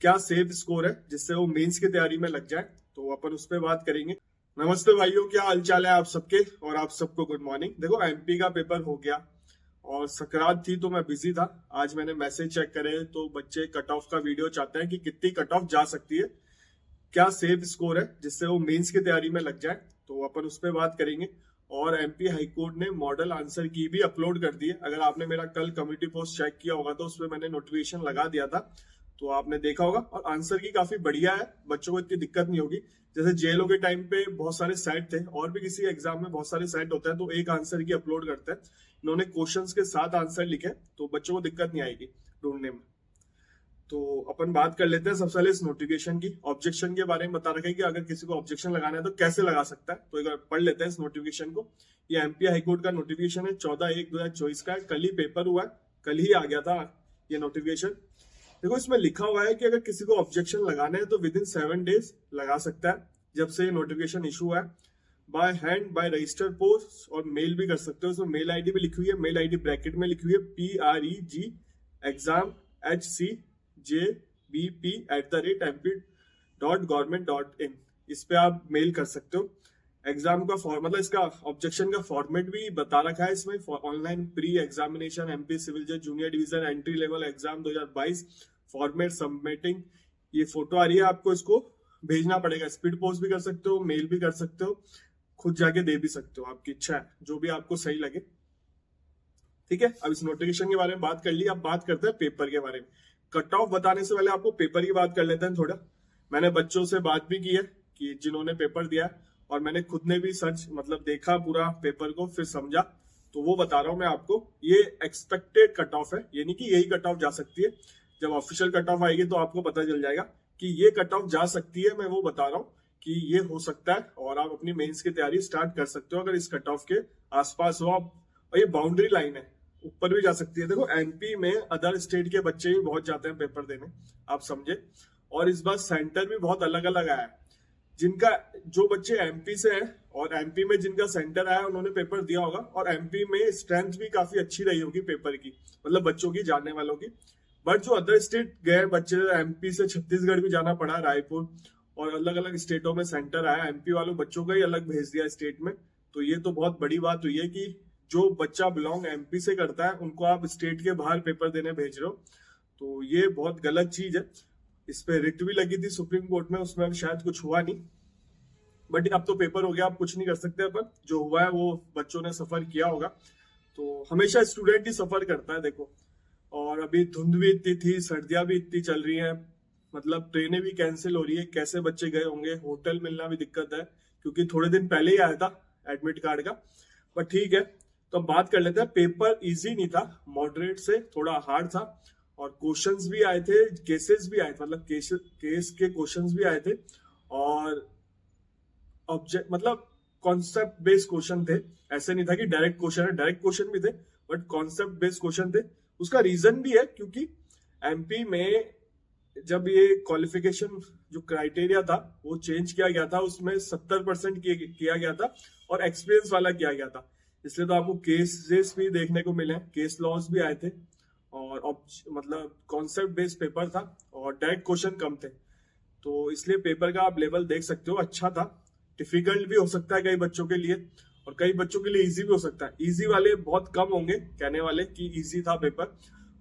क्या safe score है जिससे वो मेंस की तैयारी में लग जाए, तो अपन उस पर बात करेंगे। नमस्ते भाइयों, क्या हालचाल है आप सबके, और आप सबको गुड मॉर्निंग। देखो एमपी का पेपर हो गया और सकरात थी तो मैं बिजी था। आज मैंने मैसेज चेक करे तो बच्चे कट ऑफ का वीडियो चाहते हैं कि कितनी कट ऑफ जा सकती है, क्या सेफ स्कोर है जिससे वो मेंस की तैयारी में लग जाए, तो अपन उस पर बात करेंगे। और एमपी हाईकोर्ट ने मॉडल आंसर की भी अपलोड कर दी है। अगर आपने मेरा कल कम्युनिटी पोस्ट चेक किया होगा तो उसमें मैंने नोटिफिकेशन लगा दिया था, तो आपने देखा होगा। और आंसर की काफी बढ़िया है, बच्चों को इतनी दिक्कत नहीं होगी। जैसे जेएलओ के टाइम पे बहुत सारे सेट थे, और भी किसी एग्जाम में बहुत सारे सेट होते हैं तो एक आंसर की अपलोड करते हैं। इन्होंने क्वेश्चंस के साथ आंसर लिखे तो बच्चों को दिक्कत नहीं आएगी ढूंढने में। तो अपन बात कर लेते हैं सबसे पहले इस नोटिफिकेशन की। ऑब्जेक्शन के बारे में बता रखा है कि अगर किसी को ऑब्जेक्शन लगाना है तो कैसे लगा सकता है, तो एक बार पढ़ लेते हैं इस नोटिफिकेशन को। ये एमपी हाईकोर्ट का नोटिफिकेशन है, 14/1/2024 का है। कल ही पेपर हुआ है, कल ही आ गया था ये नोटिफिकेशन। देखो इसमें लिखा हुआ है कि अगर किसी को ऑब्जेक्शन लगाना है तो विद इन 7 days लगा सकता है जब से ये नोटिफिकेशन इशू है। By hand, by register post, और मेल भी कर सकते हो। उसमें मेल आईडी भी लिखी हुई है, मेल आईडी ब्रैकेट में लिखी हुई है PREG exam HCJBP@mp.government.in। इस पे आप मेल कर सकते हो। एग्जाम का मतलब इसका ऑब्जेक्शन का फॉर्मेट भी बता रखा है इसमें। Online pre examination MP civil जज junior division entry level exam 2022 format submitting. ये फोटो आ रही है, आपको इसको भेजना पड़ेगा। स्पीड पोस्ट भी कर सकते हो, मेल भी कर सकते हो, खुद जाके दे भी सकते हो, आपकी इच्छा है, जो भी आपको सही लगे। ठीक है, अब इस नोटिफिकेशन के बारे में बात कर ली। अब बात करते हैं पेपर के बारे में। कट ऑफ बताने से पहले आपको पेपर की बात कर लेते हैं थोड़ा। मैंने बच्चों से बात भी की है कि जिन्होंने पेपर दिया, और मैंने खुद ने भी सर्च मतलब देखा पूरा पेपर को, फिर समझा, तो वो बता रहा हूं मैं आपको। ये एक्सपेक्टेड कट ऑफ है, ये नहीं कि यही कट ऑफ जा सकती है। जब ऑफिशियल कट ऑफ आएगी तो आपको पता चल जाएगा कि ये कट ऑफ जा सकती है। मैं वो बता रहा हूँ कि ये हो सकता है, और आप अपनी मेंस की तैयारी स्टार्ट कर सकते हो अगर इस कट ऑफ के आसपास हो आप। और ये बाउंड्री लाइन है, ऊपर भी जा सकती है। देखो एमपी में अदर स्टेट के बच्चे भी बहुत जाते हैं पेपर देने, आप समझे। और इस बार सेंटर भी बहुत अलग अलग आया है। जिनका जो बच्चे एमपी से है और एमपी में जिनका सेंटर आया उन्होंने पेपर दिया होगा, और एमपी में स्ट्रेंथ भी काफी अच्छी रही होगी पेपर की, मतलब बच्चों की, जानने वालों की। बट जो अदर स्टेट गए बच्चे, एमपी से छत्तीसगढ़ भी जाना पड़ा, रायपुर, और अलग अलग स्टेटों में सेंटर आया, एमपी वालों बच्चों का ही अलग भेज दिया स्टेट में। तो ये तो बहुत बड़ी बात हुई है कि जो बच्चा बिलोंग एमपी से करता है उनको आप स्टेट के बाहर पेपर देने भेज रहे हो, तो ये बहुत गलत चीज है। इस पे रिट भी लगी थी सुप्रीम कोर्ट में, उसमें शायद कुछ हुआ नहीं, बट अब तो पेपर हो गया, आप कुछ नहीं कर सकते। अपन जो हुआ है वो बच्चों ने सफर किया होगा, तो हमेशा स्टूडेंट ही सफर करता है, देखो। और अभी धुंध भी इतनी थी, सर्दियां भी इतनी चल रही हैं, मतलब ट्रेनें भी कैंसिल हो रही है, कैसे बच्चे गए होंगे, होटल मिलना भी दिक्कत है, क्योंकि थोड़े दिन पहले ही आया था एडमिट कार्ड का। पर ठीक है, तो अब बात कर लेते हैं। पेपर इजी नहीं था, मॉडरेट से थोड़ा हार्ड था, और क्वेश्चंस भी आए थे, केसेस भी आए थे, मतलब केस के क्वेश्चंस भी आए थे, और ऑब्जेक्ट मतलब कॉन्सेप्ट बेस्ड क्वेश्चन थे। ऐसे नहीं था कि डायरेक्ट क्वेश्चन है, डायरेक्ट क्वेश्चन भी थे, बट कॉन्सेप्ट बेस्ड क्वेश्चन थे। उसका रीजन भी है क्योंकि एमपी में जब ये क्वालिफिकेशन जो क्राइटेरिया था वो चेंज किया गया था, उसमें 70% किया गया था और एक्सपीरियंस वाला किया गया था। इसलिए तो आपको केसेस भी देखने को मिले, केस लॉस भी आए थे, और मतलब कॉन्सेप्ट बेस्ड पेपर था, और डायरेक्ट क्वेश्चन कम थे। तो इसलिए पेपर का आप लेवल देख सकते हो, अच्छा था। डिफिकल्ट भी हो सकता है कई बच्चों के लिए, और कई बच्चों के लिए इजी भी हो सकता है। इजी वाले बहुत कम होंगे कहने वाले कि इजी था पेपर,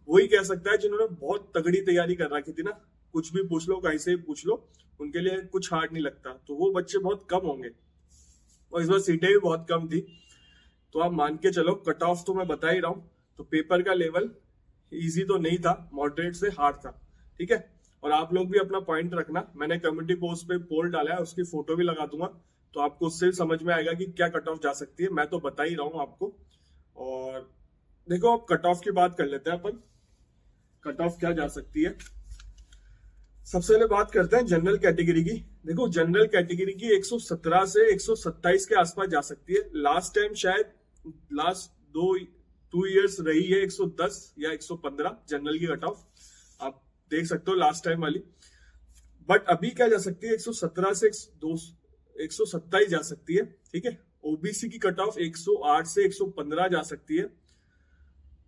वही कह सकता है जिन्होंने बहुत तगड़ी तैयारी कर रखी थी ना, कुछ भी पूछ लो, कहीं से भी पूछ लो, उनके लिए कुछ हार्ड नहीं लगता, तो वो बच्चे बहुत कम होंगे। और इस बार सीटें भी बहुत कम थी, तो आप मान के चलो, कट ऑफ तो मैं बता ही रहा हूँ, तो पेपर का लेवल इजी तो नहीं था, मॉडरेट से हार्ड था। ठीक है, और आप लोग भी अपना पॉइंट रखना। मैंने कम्युनिटी पोस्ट पे पोल डाला है, उसकी फोटो भी लगा दूंगा, तो आपको उससे समझ में आएगा कि क्या कट ऑफ जा सकती है। मैं तो बता ही रहा हूँ आपको। और देखो अब कट ऑफ की बात कर लेते हैं अपन, कट ऑफ क्या जा सकती है। सबसे पहले बात करते हैं जनरल कैटेगरी की। देखो जनरल कैटेगरी की 117 से 127 के आसपास जा सकती है। लास्ट टाइम शायद लास्ट 2 ईयर्स रही है 110 या 115 जनरल की कट ऑफ, आप देख सकते हो लास्ट टाइम वाली। बट अभी क्या जा सकती है, 117 से 127 जा सकती है। ठीक है, ओबीसी की कट ऑफ 108 से 115 जा सकती है।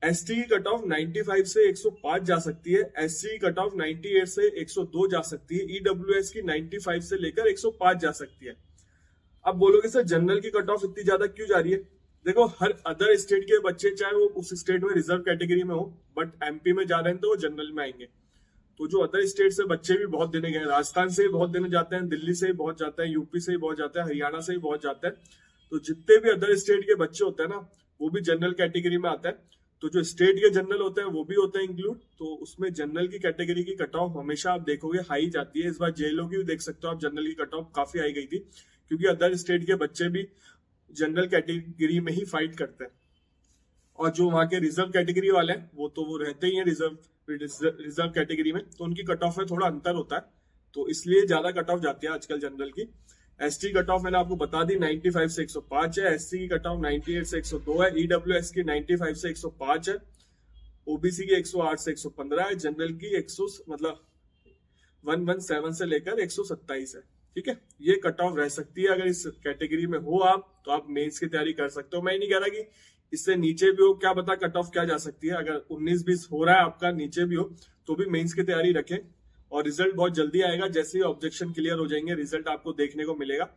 एसटी की कट ऑफ 95 से 105 जा सकती है, एससी की कट ऑफ 98 से 102 जा सकती है, ईडब्ल्यूएस की 95 से लेकर 105 जा सकती है। अब बोलोगे सर जनरल की कट ऑफ इतनी ज्यादा क्यों जा रही है? देखो हर अदर स्टेट के बच्चे चाहे वो उस स्टेट में रिजर्व कैटेगरी में हो, बट एमपी में जा रहे हैं तो वो जनरल में आएंगे। तो जो अदर स्टेट से बच्चे भी बहुत देने गए, राजस्थान से भी बहुत देने जाते हैं, दिल्ली से भी बहुत जाते हैं, यूपी से भी बहुत जाते हैं, हरियाणा से भी बहुत जाते हैं। तो जितने भी अदर स्टेट के बच्चे होते हैं ना, वो भी जनरल कैटेगरी में आता है। तो जो स्टेट के जनरल होते हैं वो भी होते हैं इंक्लूड। तो उसमें जनरल की कैटेगरी की कट ऑफ हमेशा आप देखोगे हाई जाती है। इस बार जेएलओ की भी देख सकते हो आप, जनरल की कट ऑफ काफी हाई गई थी, क्योंकि अदर स्टेट के बच्चे भी जनरल कैटेगरी में ही फाइट करते हैं। और जो वहां के रिजर्व कैटेगरी वाले हैं वो रहते ही हैं रिजर्व कैटेगरी में, तो उनकी कट ऑफ में थोड़ा अंतर होता है, तो इसलिए ज्यादा कट ऑफ जाती है आजकल जनरल की। एसटी कट ऑफ मैंने आपको बता दी 95 से 105 है, एससी की कट ऑफ 98 से 102 है, ईडब्ल्यूएस की 95 से 105 है, ओबीसी की 108 से 115 है, जनरल की 100 मतलब 117 से लेकर 127 है। ठीक है, ये कट ऑफ रह सकती है। अगर इस कैटेगरी में हो आप तो आप मेंस की तैयारी कर सकते हो। मैं नहीं कह रहा कि इससे नीचे भी हो, क्या पता कट ऑफ क्या जा सकती है। अगर 19-20 हो रहा है आपका, नीचे भी हो, तो भी मेंस की तैयारी रखें। और रिजल्ट बहुत जल्दी आएगा, जैसे ही ऑब्जेक्शन क्लियर हो जाएंगे रिजल्ट आपको देखने को मिलेगा।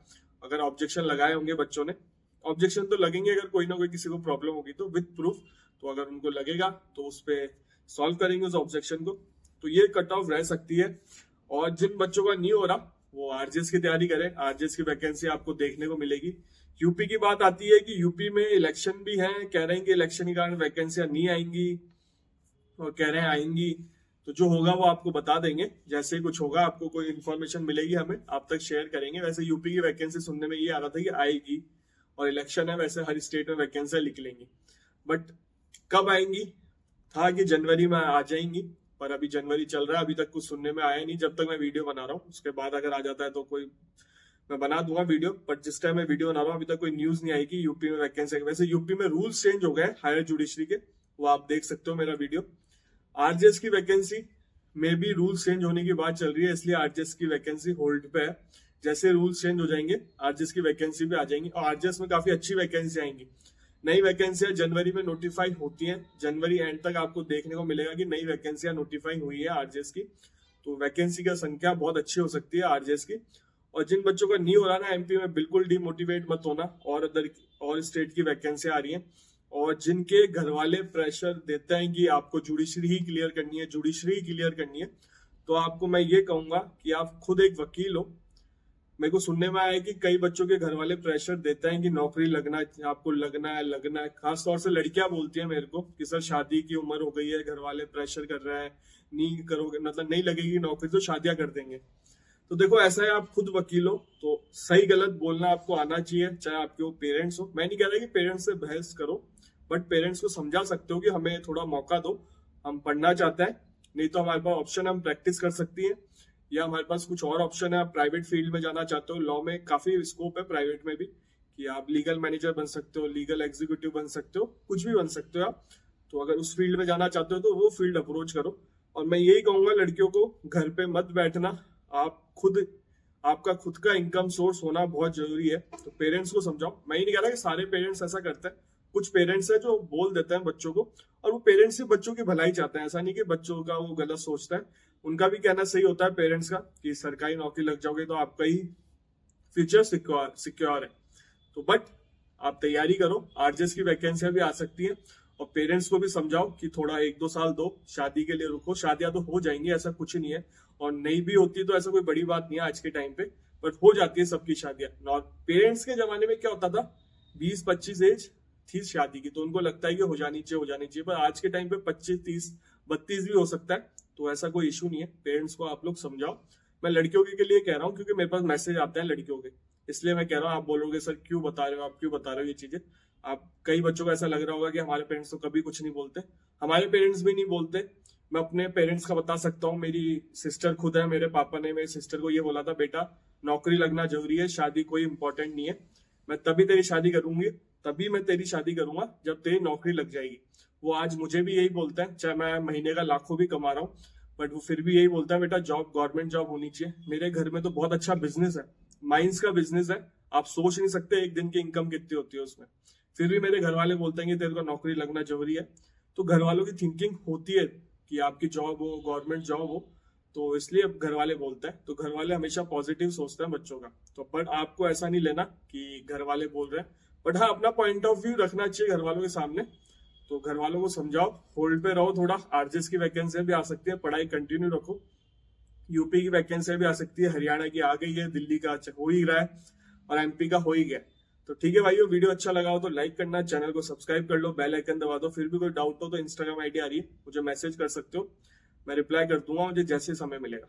अगर ऑब्जेक्शन लगाए होंगे बच्चों ने, ऑब्जेक्शन तो लगेंगे अगर कोई ना कोई किसी को प्रॉब्लम होगी तो विद प्रूफ, तो अगर उनको लगेगा तो उस पर सॉल्व करेंगे उस ऑब्जेक्शन को। तो ये कट ऑफ रह सकती है। और जिन बच्चों का नहीं हो रहा वो आरजेएस की तैयारी करें, आरजेएस की वैकेंसी आपको देखने को मिलेगी। यूपी की बात आती है कि यूपी में इलेक्शन भी है, कह रहे हैं कि इलेक्शन के कारण वैकेंसियां नहीं आएंगी, और कह रहे हैं आएंगी। तो जो होगा वो आपको बता देंगे, जैसे ही कुछ होगा आपको कोई इन्फॉर्मेशन मिलेगी हमें आप तक शेयर करेंगे। वैसे यूपी की वैकेंसी सुनने में ये आ रहा था कि आएगी, और इलेक्शन है, वैसे हर स्टेट में वैकेंसियां निकलेंगी, बट कब आएंगी था कि जनवरी में आ जाएंगी, पर अभी जनवरी चल रहा है, अभी तक कुछ सुनने में आया नहीं। जब तक मैं वीडियो बना रहा हूँ, उसके बाद अगर आ जाता है तो कोई मैं बना दूंगा वीडियो, बट जिस टाइम मैं वीडियो बना रहा हूँ अभी तक कोई न्यूज नहीं आई कि यूपी में वैकेंसी। वैसे यूपी में रूल्स चेंज हो गए हायर जुडिशरी के, वो आप देख सकते हो मेरा वीडियो। आरजेएस की वैकेंसी में भी रूल्स चेंज होने की बात चल रही है, इसलिए आरजेएस की वैकेंसी होल्ड पे है। जैसे रूल्स चेंज हो जाएंगे आरजेएस की वैकेंसी भी आ जाएंगी, और आरजेएस में काफी अच्छी वैकेंसी आएंगी। नई वैकेंसियां जनवरी में नोटिफाई होती हैं, जनवरी एंड तक आपको देखने को मिलेगा कि नई वैकेंसियां नोटिफाई हुई है आरजेएस की। तो वैकेंसी का संख्या बहुत अच्छी हो सकती है आरजेएस की। और जिन बच्चों का नहीं हो रहा ना एमपी में, बिल्कुल डिमोटिवेट मत होना, और स्टेट की वैकेंसी आ रही है। और जिनके घर वाले प्रेशर देते हैं कि आपको जुडिशरी ही क्लियर करनी है, जुडिशरी ही क्लियर करनी है, तो आपको मैं ये कहूंगा कि आप खुद एक वकील हो। मेरे को सुनने में आया कि कई बच्चों के घर वाले प्रेशर देते हैं कि नौकरी लगना, आपको लगना है। खास तौर से लड़कियां बोलती हैं मेरे को कि सर शादी की उम्र हो गई है, घर वाले प्रेशर कर रहे हैं, नहीं करोगे मतलब नहीं लगेगी नौकरी तो शादियां कर देंगे। तो देखो ऐसा है, आप खुद वकील हो तो सही गलत बोलना आपको आना चाहिए, चाहे आपके वो पेरेंट्स हो। मैं नहीं कह रहा कि पेरेंट्स से बहस करो, बट पेरेंट्स को समझा सकते हो कि हमें थोड़ा मौका दो, हम पढ़ना चाहते हैं, नहीं तो हमारे पास ऑप्शन हम प्रैक्टिस कर सकती है, या हमारे पास कुछ और ऑप्शन है, आप प्राइवेट फील्ड में जाना चाहते हो। लॉ में काफी स्कोप है प्राइवेट में भी, कि आप लीगल मैनेजर बन सकते हो, लीगल एग्जीक्यूटिव बन सकते हो, कुछ भी बन सकते हो आप। तो अगर उस फील्ड में जाना चाहते हो तो वो फील्ड अप्रोच करो। और मैं यही कहूंगा लड़कियों को घर पे मत बैठना, आपका खुद का इनकम सोर्स होना बहुत जरूरी है। तो पेरेंट्स को समझाओ। मैं ही नहीं कह रहा कि सारे पेरेंट्स ऐसा करते हैं, कुछ पेरेंट्स है जो बोल देते हैं बच्चों को, और वो पेरेंट्स से बच्चों की भलाई चाहते हैं, ऐसा नहीं कि बच्चों का वो गलत सोचता है। उनका भी कहना सही होता है पेरेंट्स का कि सरकारी नौकरी लग जाओगे तो आपका ही फ्यूचर सिक्योर है। तो बट आप तैयारी करो, आरजेएस की वैकेंसियां भी आ सकती है। और पेरेंट्स को भी समझाओ कि थोड़ा 1-2 साल दो, शादी के लिए रुको, शादियां तो हो जाएंगी, ऐसा कुछ नहीं है। और नहीं भी होती तो ऐसा कोई बड़ी बात नहीं है आज के टाइम पे, बट हो जाती है सबकी शादियां। पेरेंट्स के जमाने में क्या होता था, 20-25 एज थी शादी की, तो उनको लगता है कि हो जानी चाहिए, पर आज के टाइम पे 25, 30, 32 भी हो सकता है। तो ऐसा कोई इशू नहीं है, पेरेंट्स को आप लोग समझाओ। मैं लड़कियों के लिए कह रहा हूँ क्योंकि मेरे पास मैसेज आते हैं लड़कियों के, इसलिए मैं कह रहा हूँ। आप बोलोगे सर क्यों बता रहे हो, आप क्यों बता रहे हो ये चीजें। आप कई बच्चों को ऐसा लग रहा होगा कि हमारे पेरेंट्स तो कभी कुछ नहीं बोलते, हमारे पेरेंट्स भी नहीं बोलते। मैं अपने पेरेंट्स का बता सकता हूँ, मेरी सिस्टर खुद है, मेरे पापा ने मेरी सिस्टर को ये बोला था, बेटा नौकरी लगना जरूरी है, शादी कोई इंपॉर्टेंट नहीं है, मैं तभी तेरी शादी करूंगी, तभी मैं तेरी शादी करूंगा जब तेरी नौकरी लग जाएगी। वो आज मुझे भी यही बोलता है, चाहे मैं महीने का लाखों भी कमा रहा हूँ, बट वो फिर भी यही बोलता है बेटा जॉब, गवर्नमेंट जॉब होनी चाहिए। मेरे घर में तो बहुत अच्छा बिजनेस है, माइंस का बिजनेस है, आप सोच नहीं सकते एक दिन की इनकम कितनी होती है उसमें। फिर भी मेरे घर वाले बोलते हैं कि तेरे को नौकरी लगना जरूरी है। तो घर वालों की थिंकिंग होती है कि आपकी जॉब हो, गवर्नमेंट जॉब हो, तो इसलिए अब घर वाले बोलते हैं। तो घर वाले हमेशा पॉजिटिव सोचते हैं बच्चों का। तो बट आपको ऐसा नहीं लेना कि घर वाले बोल रहे हैं, बट हाँ अपना पॉइंट ऑफ व्यू रखना चाहिए घर वालों के सामने। तो घर वालों को समझाओ, होल्ड पे रहो थोड़ा, आरजेएस की वैकेंसी भी आ सकती है, पढ़ाई कंटिन्यू रखो। यूपी की वैकेंसी भी आ सकती है, हरियाणा की आ गई है, दिल्ली का हो ही रहा है और एमपी का हो ही गया। तो ठीक है भाइयों, वीडियो अच्छा लगा हो तो लाइक करना, चैनल को सब्सक्राइब कर लो, बेल आइकन दबा दो। फिर भी कोई डाउट हो तो इंस्टाग्राम आईडी आ रही है, मुझे मैसेज कर सकते हो, मैं रिप्लाई कर दूंगा मुझे जैसे समय मिलेगा।